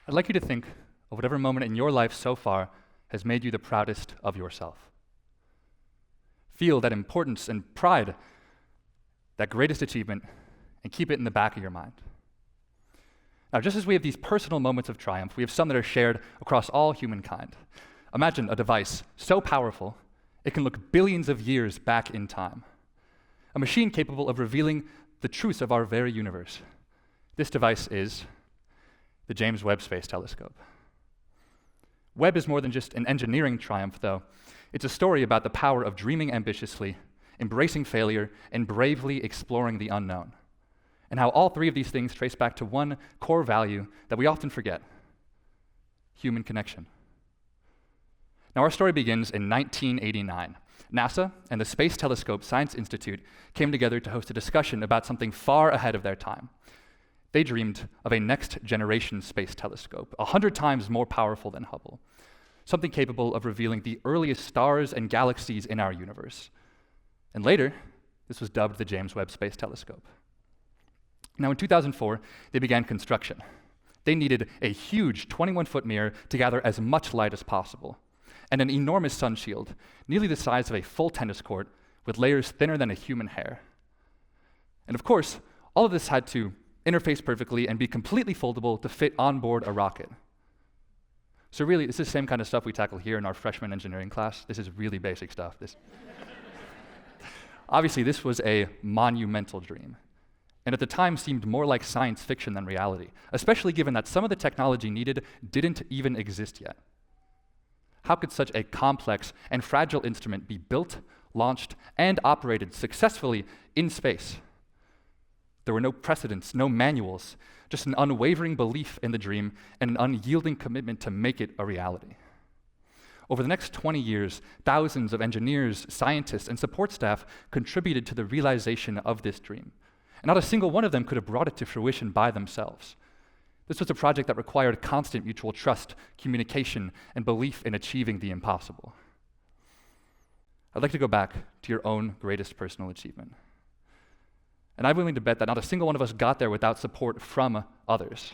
I'd like you to think of whatever moment in your life so far has made you the proudest of yourself. Feel that importance and pride, that greatest achievement, and keep it in the back of your mind. Now, just as we have these personal moments of triumph, we have some that are shared across all humankind. Imagine a device so powerful, it can look billions of years back in time. A machine capable of revealing the truths of our very universe. This device is the James Webb Space Telescope. Webb is more than just an engineering triumph, though. It's a story about the power of dreaming ambitiously, embracing failure, and bravely exploring the unknown, and how all three of these things trace back to one core value that we often forget: human connection. Now, our story begins in 1989. NASA and the Space Telescope Science Institute came together to host a discussion about something far ahead of their time. They dreamed of a next-generation space telescope, 100 times more powerful than Hubble, something capable of revealing the earliest stars and galaxies in our universe. And later, this was dubbed the James Webb Space Telescope. Now, in 2004, they began construction. They needed a huge 21-foot mirror to gather as much light as possible, and an enormous sun shield, nearly the size of a full tennis court, with layers thinner than a human hair. And of course, all of this had to interface perfectly and be completely foldable to fit on board a rocket. So really, this is the same kind of stuff we tackle here in our freshman engineering class. This is really basic stuff. Obviously, this was a monumental dream, and at the time seemed more like science fiction than reality, especially given that some of the technology needed didn't even exist yet. How could such a complex and fragile instrument be built, launched, and operated successfully in space? There were no precedents, no manuals, just an unwavering belief in the dream and an unyielding commitment to make it a reality. Over the next 20 years, thousands of engineers, scientists, and support staff contributed to the realization of this dream. And not a single one of them could have brought it to fruition by themselves. This was a project that required constant mutual trust, communication, and belief in achieving the impossible. I'd like to go back to your own greatest personal achievement. And I'm willing to bet that not a single one of us got there without support from others.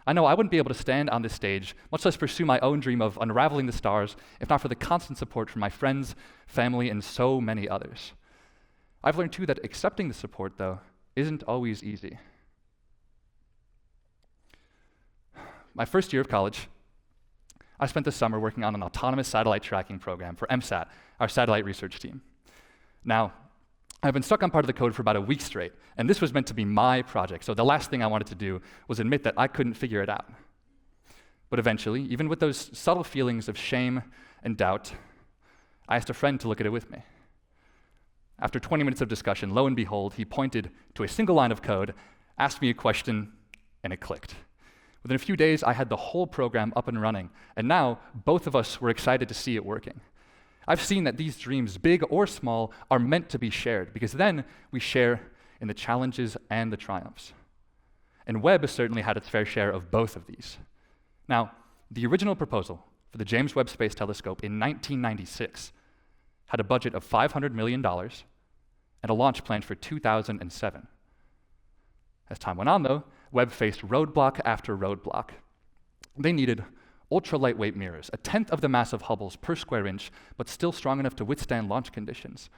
I know I wouldn't be able to stand on this stage, much less pursue my own dream of unraveling the stars, if not for the constant support from my friends, family, and so many others. I've learned too that accepting the support, though, isn't always easy. My first year of college, I spent the summer working on an autonomous satellite tracking program for MSAT, our satellite research team. Now, I've been stuck on part of the code for about a week straight, and this was meant to be my project, so the last thing I wanted to do was admit that I couldn't figure it out. But eventually, even with those subtle feelings of shame and doubt, I asked a friend to look at it with me. After 20 minutes of discussion, lo and behold, he pointed to a single line of code, asked me a question, and it clicked. Within a few days, I had the whole program up and running, and now both of us were excited to see it working. I've seen that these dreams, big or small, are meant to be shared, because then we share in the challenges and the triumphs. And Webb certainly had its fair share of both of these. Now, the original proposal for the James Webb Space Telescope in 1996 had a budget of $500 million and a launch planned for 2007. As time went on, though, Webb faced roadblock after roadblock. They needed ultra-lightweight mirrors, a tenth of the mass of Hubble's per square inch, but still strong enough to withstand launch conditions.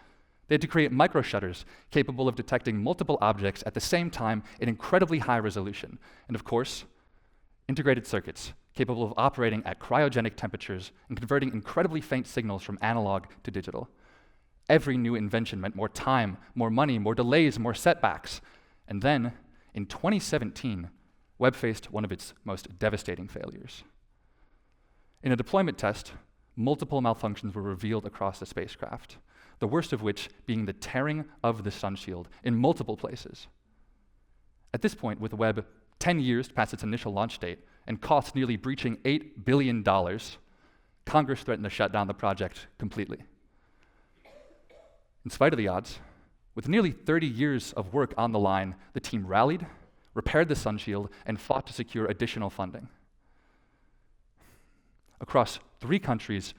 They had to create microshutters capable of detecting multiple objects at the same time in incredibly high resolution. And of course, integrated circuits capable of operating at cryogenic temperatures and converting incredibly faint signals from analog to digital. Every new invention meant more time, more money, more delays, more setbacks. And then, in 2017, Webb faced one of its most devastating failures. In a deployment test, multiple malfunctions were revealed across the spacecraft, the worst of which being the tearing of the sun shield in multiple places. At this point, with Webb 10 years past its initial launch date and costs nearly breaching $8 billion, Congress threatened to shut down the project completely. In spite of the odds, with nearly 30 years of work on the line, the team rallied, repaired the sun shield, and fought to secure additional funding. Across 3 countries,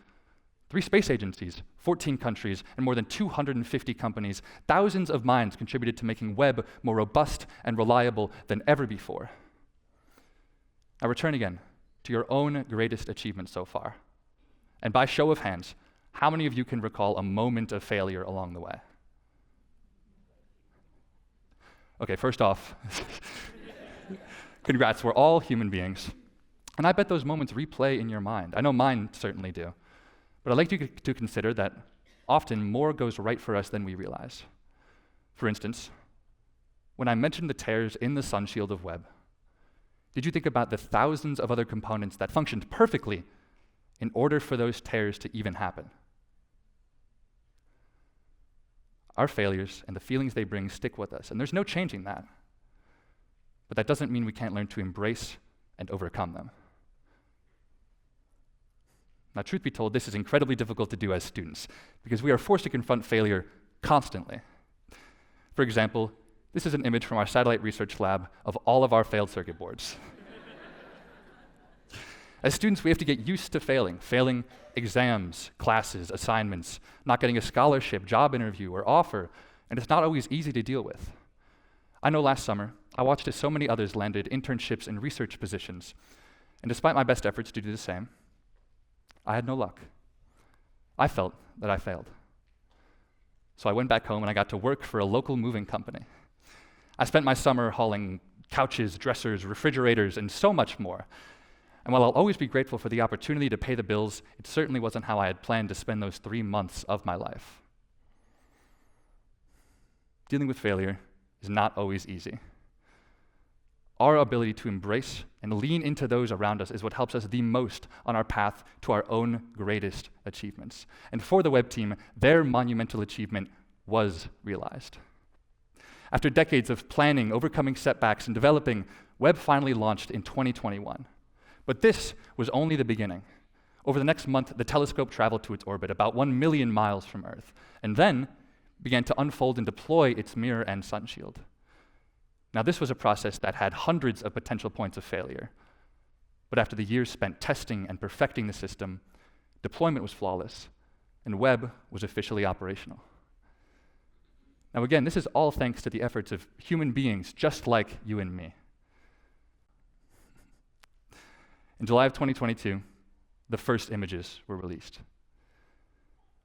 3 space agencies, 14 countries, and more than 250 companies, thousands of minds contributed to making Webb more robust and reliable than ever before. Now return again to your own greatest achievement so far. And by show of hands, how many of you can recall a moment of failure along the way? Okay, first off, congrats, we're all human beings. And I bet those moments replay in your mind. I know mine certainly do. But I'd like you to consider that often more goes right for us than we realize. For instance, when I mentioned the tears in the sun shield of Webb, did you think about the thousands of other components that functioned perfectly in order for those tears to even happen? Our failures and the feelings they bring stick with us, and there's no changing that. But that doesn't mean we can't learn to embrace and overcome them. Now, truth be told, this is incredibly difficult to do as students because we are forced to confront failure constantly. For example, this is an image from our satellite research lab of all of our failed circuit boards. As students, we have to get used to failing exams, classes, assignments, not getting a scholarship, job interview, or offer, and it's not always easy to deal with. I know last summer, I watched as so many others landed internships and research positions, and despite my best efforts to do the same, I had no luck. I felt that I failed. So I went back home and I got to work for a local moving company. I spent my summer hauling couches, dressers, refrigerators, and so much more. And while I'll always be grateful for the opportunity to pay the bills, it certainly wasn't how I had planned to spend those 3 months of my life. Dealing with failure is not always easy. Our ability to embrace and lean into those around us is what helps us the most on our path to our own greatest achievements. And for the Webb team, their monumental achievement was realized. After decades of planning, overcoming setbacks, and developing, Webb finally launched in 2021. But this was only the beginning. Over the next month, the telescope traveled to its orbit, about 1 million miles from Earth, and then began to unfold and deploy its mirror and sun shield. Now, this was a process that had hundreds of potential points of failure. But after the years spent testing and perfecting the system, deployment was flawless, and Webb was officially operational. Now again, this is all thanks to the efforts of human beings just like you and me. In July of 2022, the first images were released.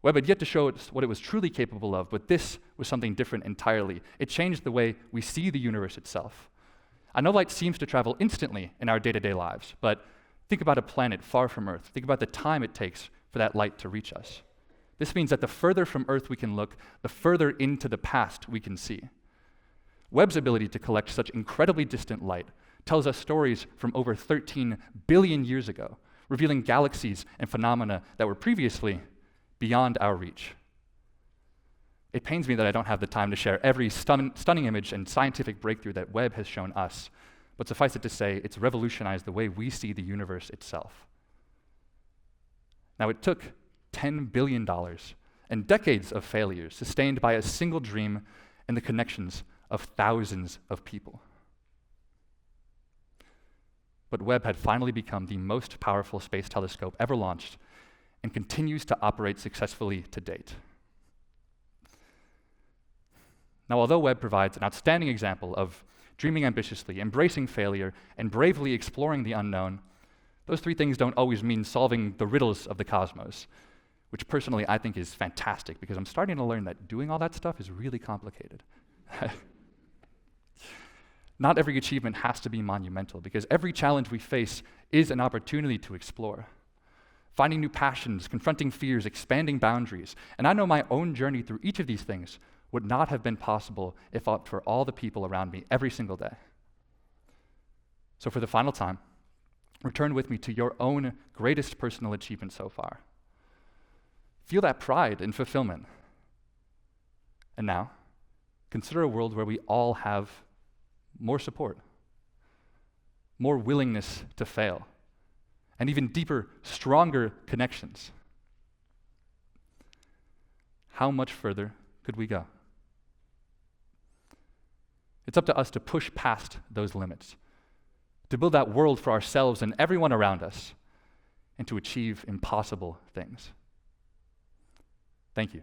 Webb had yet to show us what it was truly capable of, but this was something different entirely. It changed the way we see the universe itself. I know light seems to travel instantly in our day-to-day lives, but think about a planet far from Earth. Think about the time it takes for that light to reach us. This means that the further from Earth we can look, the further into the past we can see. Webb's ability to collect such incredibly distant light tells us stories from over 13 billion years ago, revealing galaxies and phenomena that were previously beyond our reach. It pains me that I don't have the time to share every stunning image and scientific breakthrough that Webb has shown us, but suffice it to say, it's revolutionized the way we see the universe itself. Now, it took $10 billion and decades of failures sustained by a single dream and the connections of thousands of people. But Webb had finally become the most powerful space telescope ever launched and continues to operate successfully to date. Now, although Webb provides an outstanding example of dreaming ambitiously, embracing failure, and bravely exploring the unknown, those three things don't always mean solving the riddles of the cosmos, which personally I think is fantastic because I'm starting to learn that doing all that stuff is really complicated. Not every achievement has to be monumental because every challenge we face is an opportunity to explore. Finding new passions, confronting fears, expanding boundaries. And I know my own journey through each of these things would not have been possible if not for all the people around me every single day. So for the final time, return with me to your own greatest personal achievement so far. Feel that pride and fulfillment. And now, consider a world where we all have more support, more willingness to fail, and even deeper, stronger connections. How much further could we go? It's up to us to push past those limits, to build that world for ourselves and everyone around us, and to achieve impossible things. Thank you.